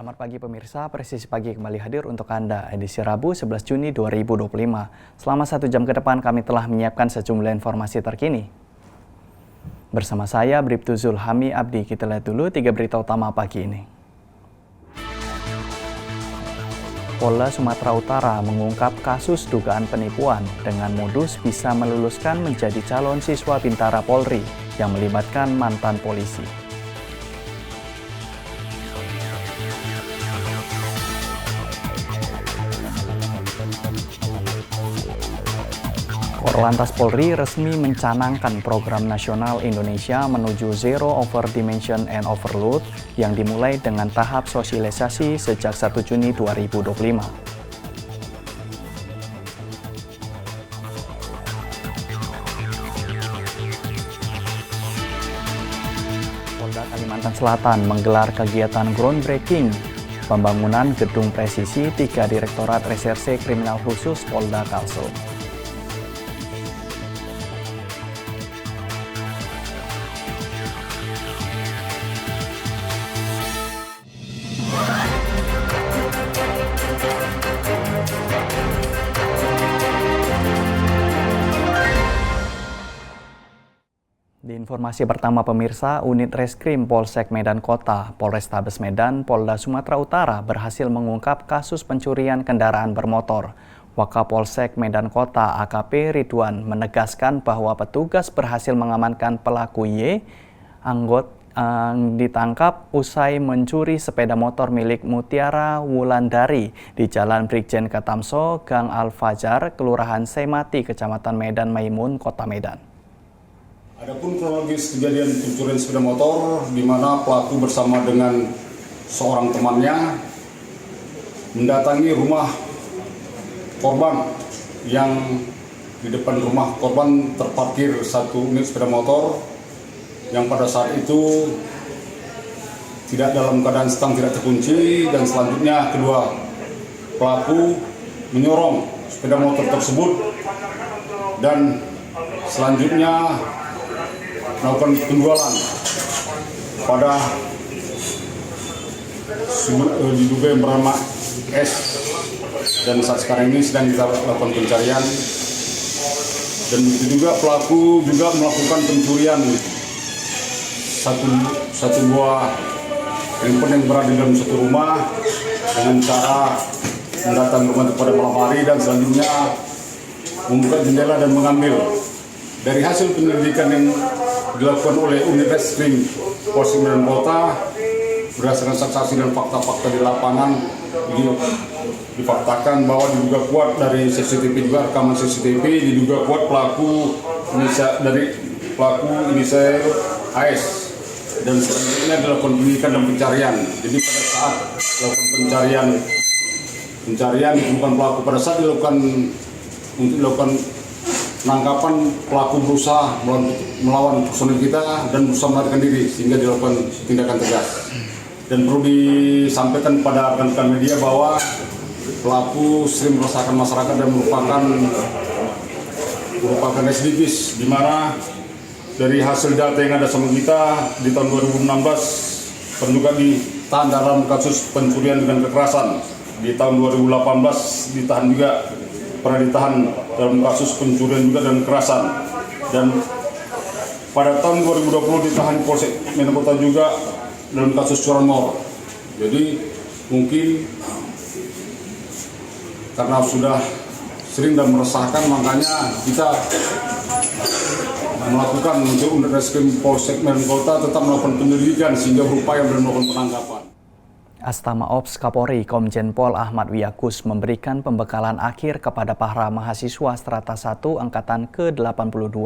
Selamat pagi pemirsa, Presisi Pagi kembali hadir untuk Anda, edisi Rabu 11 Juni 2025. Selama 1 jam ke depan kami telah menyiapkan sejumlah informasi terkini. Bersama saya, Bribtu Zulhami Abdi, kita lihat dulu 3 berita utama pagi ini. Polda Sumatera Utara mengungkap kasus dugaan penipuan dengan modus bisa meluluskan menjadi calon siswa Bintara Polri yang melibatkan mantan polisi. Korlantas Polri resmi mencanangkan program nasional Indonesia menuju Zero Over Dimension and Overload yang dimulai dengan tahap sosialisasi sejak 1 Juni 2025. Polda Kalimantan Selatan menggelar kegiatan groundbreaking pembangunan gedung presisi 3 Direktorat Reserse Kriminal Khusus Polda Kalsel. Di informasi pertama pemirsa, unit Reskrim Polsek Medan Kota, Polrestabes Medan, Polda Sumatera Utara berhasil mengungkap kasus pencurian kendaraan bermotor. Wakapolsek Medan Kota AKP Ridwan menegaskan bahwa petugas berhasil mengamankan pelaku Y, ditangkap usai mencuri sepeda motor milik Mutiara Wulandari di Jalan Brigjen Katamso, Gang Al-Fajar, Kelurahan Semati, Kecamatan Medan Maimun, Kota Medan. Adapun kronologis kejadian pencurian sepeda motor di mana pelaku bersama dengan seorang temannya mendatangi rumah korban yang di depan rumah korban terparkir satu unit sepeda motor yang pada saat itu tidak dalam keadaan stang, tidak terkunci, dan selanjutnya kedua pelaku menyorong sepeda motor tersebut dan selanjutnya melakukan penjualan pada diduga yang bernama S, dan saat sekarang ini sedang kita lakukan pencarian. Dan begitu juga pelaku juga melakukan pencurian satu buah handphone yang berada dalam satu rumah dengan cara mendatangi rumah itu pada malam hari dan selanjutnya membuka jendela dan mengambil. Dari hasil penyelidikan yang dilakukan oleh unit Reskrim Polsek Medan Kota berdasarkan saksi dan fakta-fakta di lapangan, difaktakan bahwa diduga kuat dari CCTV, juga rekaman CCTV, diduga kuat pelaku inisial AS, dan selanjutnya dilakukan penyidikan dan pencarian. Jadi pada saat dilakukan pencarian ditemukan pelaku. Pada saat dilakukan penangkapan, pelaku berusaha melawan personil kita dan berusaha melarikan diri sehingga dilakukan tindakan tegas. Dan perlu disampaikan pada rekan-rekan media bahwa pelaku sering meresahkan masyarakat dan merupakan residivis, di mana dari hasil data yang ada sama kita di tahun 2016 pernah juga ditahan dalam kasus pencurian dengan kekerasan. Di tahun 2018 pernah ditahan dalam kasus pencurian juga dan kekerasan, dan pada tahun 2020 ditahan Polsek Medan Kota juga dalam kasus curanmor. Jadi mungkin karena sudah sering dan meresahkan, makanya kita melakukan untuk unit Reskrim Polsek Medan Kota tetap melakukan penyelidikan sehingga berupaya melakukan penangkapan. Astama Ops Kapolri Komjen Pol Ahmad Wiyagus memberikan pembekalan akhir kepada para mahasiswa Strata 1 Angkatan ke-82,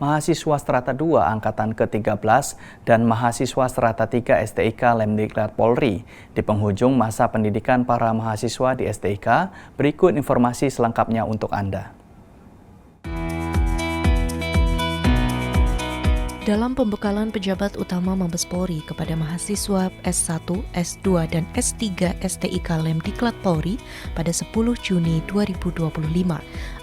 mahasiswa Strata 2 Angkatan ke-13, dan mahasiswa Strata 3 STIK Lemdiklat Polri. Di penghujung masa pendidikan para mahasiswa di STIK, berikut informasi selengkapnya untuk Anda. Dalam pembekalan pejabat utama Mabes Polri kepada mahasiswa S1, S2, dan S3 STIK Lemdiklat Polri pada 10 Juni 2025,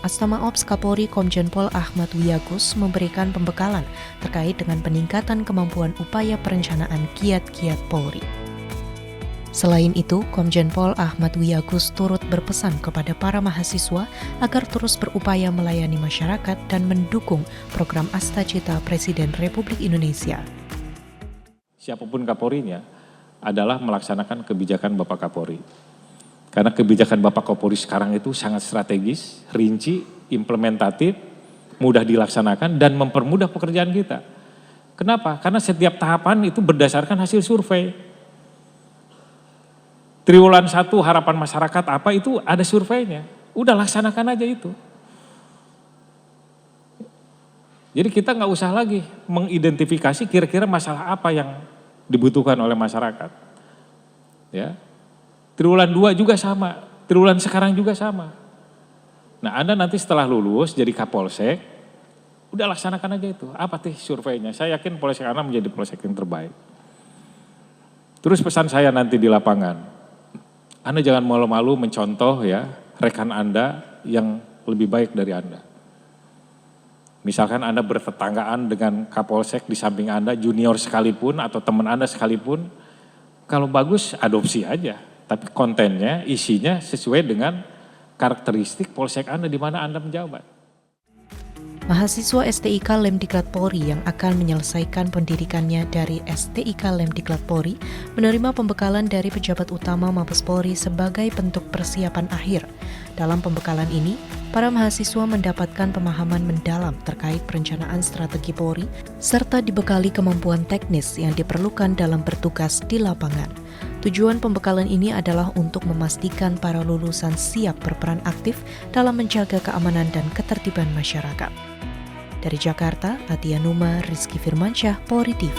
Astama Ops Kapolri Komjen Pol Ahmad Wiyagus memberikan pembekalan terkait dengan peningkatan kemampuan upaya perencanaan kiat-kiat Polri. Selain itu, Komjen Pol Ahmad Wiyagus turut berpesan kepada para mahasiswa agar terus berupaya melayani masyarakat dan mendukung program Astacita Presiden Republik Indonesia. Siapapun Kapolrinya adalah melaksanakan kebijakan Bapak Kapolri. Karena kebijakan Bapak Kapolri sekarang itu sangat strategis, rinci, implementatif, mudah dilaksanakan dan mempermudah pekerjaan kita. Kenapa? Karena setiap tahapan itu berdasarkan hasil survei. Triwulan 1 harapan masyarakat apa itu ada surveinya. Udah laksanakan aja itu. Jadi kita nggak usah lagi mengidentifikasi kira-kira masalah apa yang dibutuhkan oleh masyarakat. Ya. Triwulan 2 juga sama, triwulan sekarang juga sama. Nah, Anda nanti setelah lulus jadi Kapolsek, udah laksanakan aja itu. Apa sih surveinya? Saya yakin Polsek Anda menjadi Polsek yang terbaik. Terus pesan saya nanti di lapangan, Anda jangan malu-malu mencontoh ya rekan Anda yang lebih baik dari Anda. Misalkan Anda bertetanggaan dengan Kapolsek di samping Anda, junior sekalipun atau teman Anda sekalipun, kalau bagus adopsi aja. Tapi kontennya, isinya sesuai dengan karakteristik Polsek Anda di mana Anda menjabat. Mahasiswa STIK Lemdiklat Polri yang akan menyelesaikan pendidikannya dari STIK Lemdiklat Polri menerima pembekalan dari pejabat utama Mabes Polri sebagai bentuk persiapan akhir. Dalam pembekalan ini, para mahasiswa mendapatkan pemahaman mendalam terkait perencanaan strategi Polri serta dibekali kemampuan teknis yang diperlukan dalam bertugas di lapangan. Tujuan pembekalan ini adalah untuk memastikan para lulusan siap berperan aktif dalam menjaga keamanan dan ketertiban masyarakat. Dari Jakarta, Atia Numa, Rizky Firmansyah, Polri TV.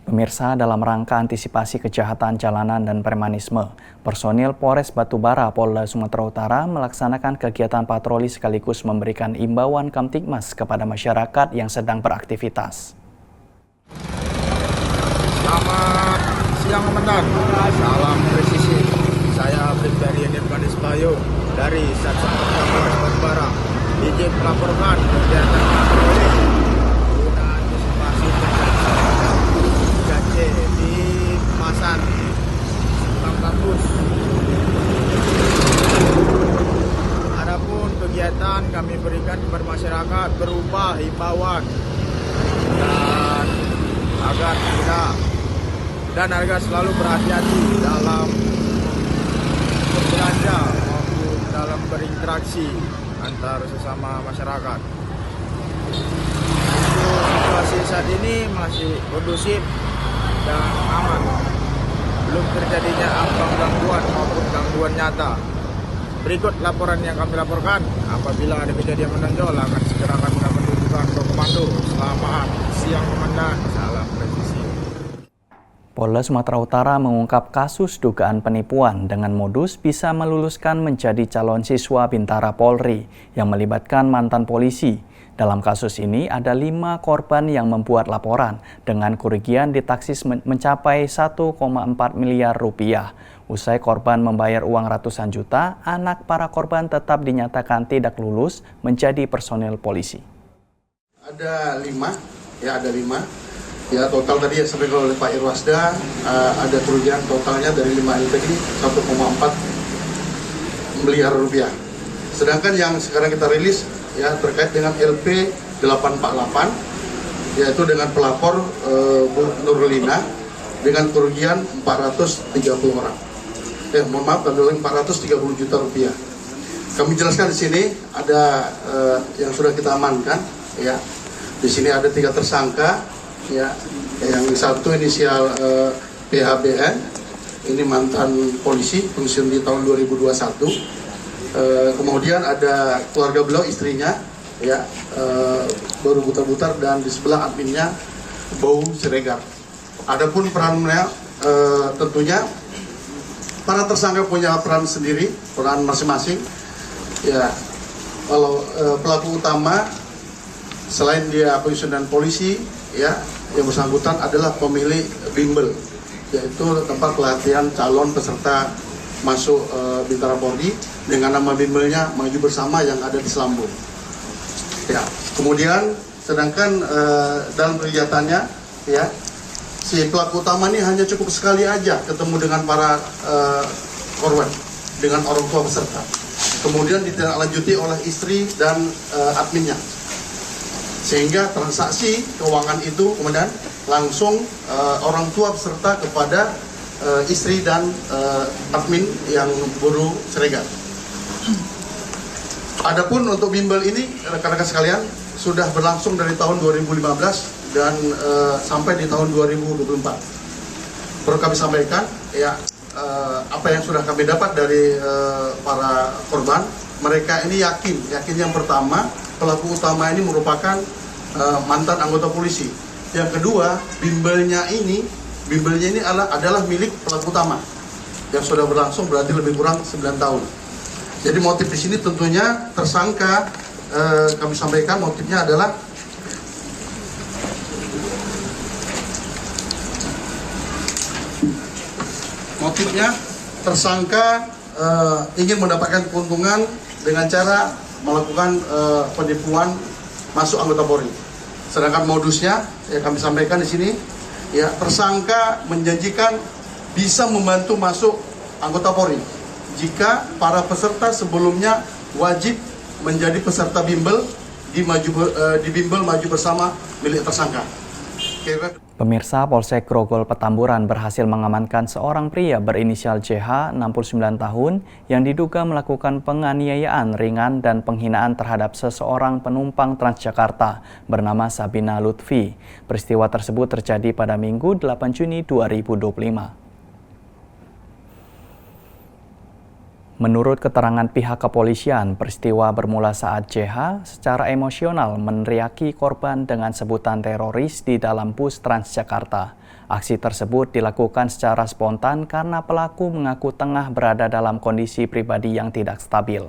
Pemirsa, dalam rangka antisipasi kejahatan jalanan dan premanisme, personil Polres Batubara, Polda Sumatera Utara melaksanakan kegiatan patroli sekaligus memberikan imbauan Kamtibmas kepada masyarakat yang sedang beraktivitas. Selamat siang Komandan, salam presisi. Saya Brigjen Irvanis Bayu dari Satlantas Polres Batubara. Izin melaporkan kegiatan patroli guna antisipasi kejahatan 3C di Masan Kampus. Adapun kegiatan kami berikan kepada masyarakat berupa himbauan dan agar selalu berhati-hati dalam berbelanja maupun dalam berinteraksi antar sesama masyarakat. Situasi saat ini masih kondusif dan aman. Belum terjadinya gangguan maupun gangguan nyata. Berikut laporan yang kami laporkan. Apabila ada kejadian menonjol akan segera kami menunjukkan ke komando. Selamat siang Komandan, salam presisi. Polda Sumatera Utara mengungkap kasus dugaan penipuan dengan modus bisa meluluskan menjadi calon siswa Bintara Polri yang melibatkan mantan polisi. Dalam kasus ini ada 5 korban yang membuat laporan dengan kerugian ditaksis mencapai 1,4 miliar rupiah. Usai korban membayar uang ratusan juta, anak para korban tetap dinyatakan tidak lulus menjadi personel polisi. Ada 5. Ya, total tadi yang disampaikan oleh Pak Irwasda, ada kerugian totalnya dari 5 ini tadi 1,4 miliar rupiah. Sedangkan yang sekarang kita rilis ya terkait dengan LP 848 yaitu dengan pelapor Bu Nurlina dengan kerugian 430 orang. Mohon maaf, adalah 430 juta rupiah. Kami jelaskan di sini ada yang sudah kita amankan ya. Di sini ada 3 tersangka. Ya, yang satu inisial PHBN, ini mantan polisi, pensiun di tahun 2021. Kemudian ada keluarga beliau, istrinya, ya, baru butar-butar dan di sebelah adminnya Bau Siregar. Adapun perannya tentunya para tersangka punya peran sendiri, peran masing-masing. Ya, kalau pelaku utama selain dia pensiunan polisi, ya, yang bersangkutan adalah pemilik bimbel, yaitu tempat pelatihan calon peserta masuk Bintara Polri dengan nama bimbelnya Maju Bersama yang ada di Selambung. Ya, kemudian sedangkan dalam kegiatannya, ya, si pelaku utama ini hanya cukup sekali aja ketemu dengan para korban, dengan orang tua peserta. Kemudian ditindaklanjuti oleh istri dan adminnya. Sehingga transaksi keuangan itu kemudian langsung orang tua peserta kepada istri dan admin yang baru ceregan. Adapun untuk bimbel ini, rekan-rekan sekalian, sudah berlangsung dari tahun 2015 dan sampai di tahun 2024. Perlu kami sampaikan, ya apa yang sudah kami dapat dari para korban, mereka ini yakin yang pertama pelaku utama ini merupakan mantan anggota polisi. Yang kedua, bimbelnya ini adalah milik pelaku utama yang sudah berlangsung berarti lebih kurang 9 tahun. Jadi motif di sini tentunya tersangka, kami sampaikan motifnya adalah tersangka ingin mendapatkan keuntungan dengan cara melakukan penipuan masuk anggota Polri. Sedangkan modusnya, ya kami sampaikan di sini, ya tersangka menjanjikan bisa membantu masuk anggota Polri jika para peserta sebelumnya wajib menjadi peserta bimbel di bimbel maju bersama milik tersangka. Pemirsa, Polsek Grogol Petamburan berhasil mengamankan seorang pria berinisial JH, 69 tahun, yang diduga melakukan penganiayaan ringan dan penghinaan terhadap seseorang penumpang Transjakarta bernama Sabina Lutfi. Peristiwa tersebut terjadi pada Minggu 8 Juni 2025. Menurut keterangan pihak kepolisian, peristiwa bermula saat JH secara emosional meneriaki korban dengan sebutan teroris di dalam bus Transjakarta. Aksi tersebut dilakukan secara spontan karena pelaku mengaku tengah berada dalam kondisi pribadi yang tidak stabil.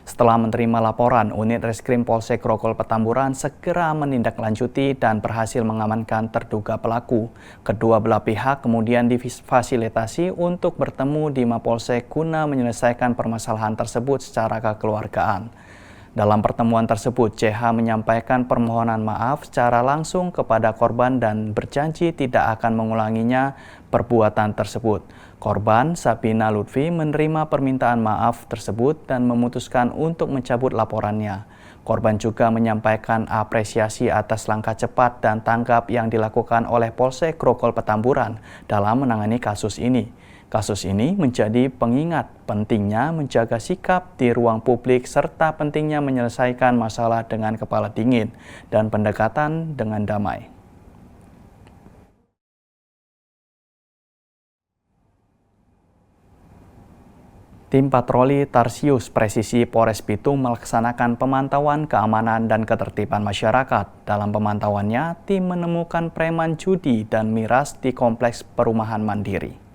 Setelah menerima laporan, unit Reskrim Polsek Grogol Petamburan segera menindaklanjuti dan berhasil mengamankan terduga pelaku. Kedua belah pihak kemudian difasilitasi untuk bertemu di Mapolsek guna menyelesaikan permasalahan tersebut secara kekeluargaan. Dalam pertemuan tersebut, CH menyampaikan permohonan maaf secara langsung kepada korban dan berjanji tidak akan mengulanginya perbuatan tersebut. Korban, Sabina Lutfi, menerima permintaan maaf tersebut dan memutuskan untuk mencabut laporannya. Korban juga menyampaikan apresiasi atas langkah cepat dan tanggap yang dilakukan oleh Polsek Grogol Petamburan dalam menangani kasus ini. Kasus ini menjadi pengingat pentingnya menjaga sikap di ruang publik serta pentingnya menyelesaikan masalah dengan kepala dingin dan pendekatan dengan damai. Tim patroli Tarsius Presisi Polres Bitung melaksanakan pemantauan keamanan dan ketertiban masyarakat. Dalam pemantauannya, tim menemukan preman judi dan miras di kompleks perumahan Mandiri.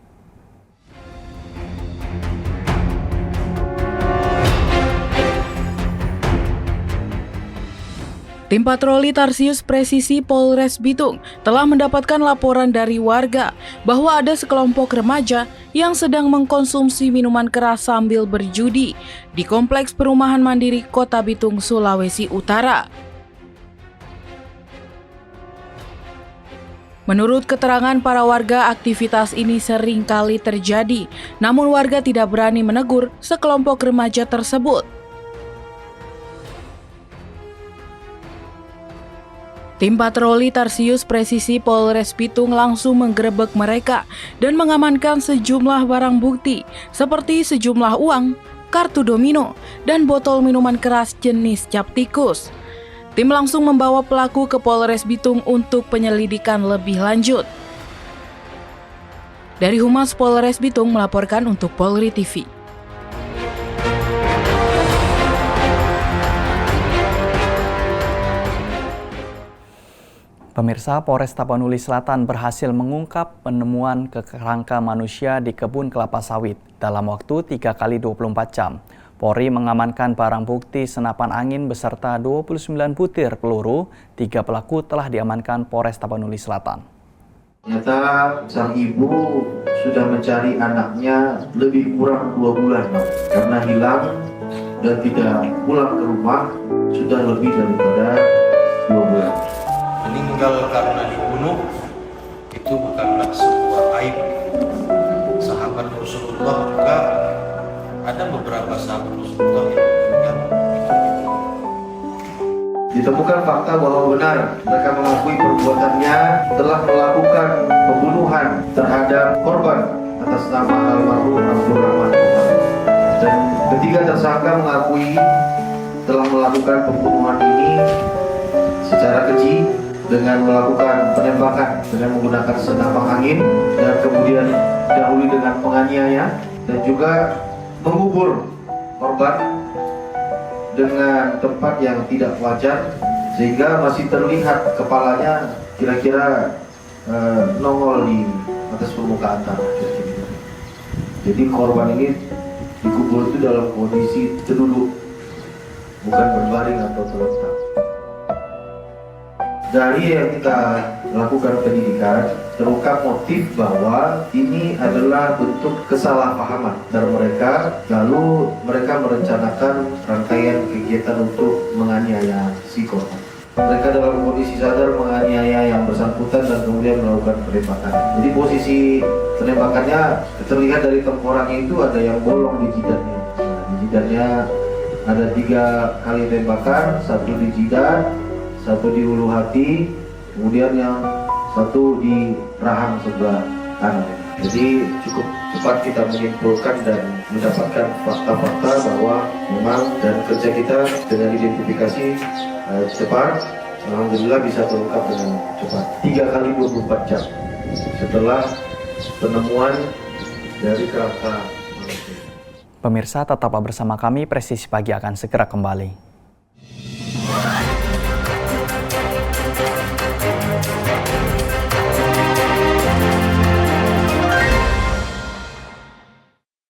Tim patroli Tarsius Presisi Polres Bitung telah mendapatkan laporan dari warga bahwa ada sekelompok remaja yang sedang mengkonsumsi minuman keras sambil berjudi di Kompleks Perumahan Mandiri Kota Bitung, Sulawesi Utara. Menurut keterangan para warga, aktivitas ini sering kali terjadi, namun warga tidak berani menegur sekelompok remaja tersebut. Tim patroli Tarsius Presisi Polres Bitung langsung menggerebek mereka dan mengamankan sejumlah barang bukti seperti sejumlah uang, kartu domino, dan botol minuman keras jenis cap tikus. Tim langsung membawa pelaku ke Polres Bitung untuk penyelidikan lebih lanjut. Dari Humas Polres Bitung melaporkan untuk Polri TV. Pemirsa, Polres Tapanuli Selatan berhasil mengungkap penemuan kerangka manusia di kebun kelapa sawit dalam waktu 3 kali 24 jam. Polri mengamankan barang bukti senapan angin beserta 29 butir peluru. 3 pelaku telah diamankan Polres Tapanuli Selatan. Ternyata sang ibu sudah mencari anaknya lebih kurang 2 bulan karena hilang dan tidak pulang ke rumah sudah lebih daripada 2 bulan. Meninggal karena dibunuh itu bukanlah sebuah aib. Sahabat Rasulullah juga ada beberapa sahabat Rasulullah yang ditemukan fakta bahwa benar mereka mengakui perbuatannya telah melakukan pembunuhan terhadap korban atas nama almarhum Abdul Rahman. Dan ketiga tersangka mengakui telah melakukan pembunuhan ini secara keji dengan melakukan penembakan dengan menggunakan senapang angin dan kemudian didahului dengan penganiaya dan juga mengubur korban dengan tempat yang tidak wajar sehingga masih terlihat kepalanya kira-kira nongol di atas permukaan tanah. Jadi korban ini dikubur itu dalam kondisi terduduk, bukan berbaring atau terlentang. Dari yang kita lakukan penyidikan, terungkap motif bahwa ini adalah bentuk kesalahpahaman dari mereka, lalu mereka merencanakan rangkaian kegiatan untuk menganiaya si korban. Mereka dalam kondisi sadar menganiaya yang bersangkutan dan kemudian melakukan penembakan. Jadi posisi penembakannya terlihat dari tengkoraknya itu ada yang bolong di jidatnya. Di jidatnya ada 3 kali tembakan, 1 di jidat, 1 di ulu hati, kemudian yang 1 di rahang sebelah kanan. Jadi cukup cepat kita menyimpulkan dan mendapatkan fakta-fakta bahwa memang dan kerja kita dengan identifikasi cepat, alhamdulillah bisa terungkap dengan cepat. 3 kali 24 jam setelah penemuan dari kerangka manusia. Pemirsa, tetaplah bersama kami, Presisi Pagi akan segera kembali.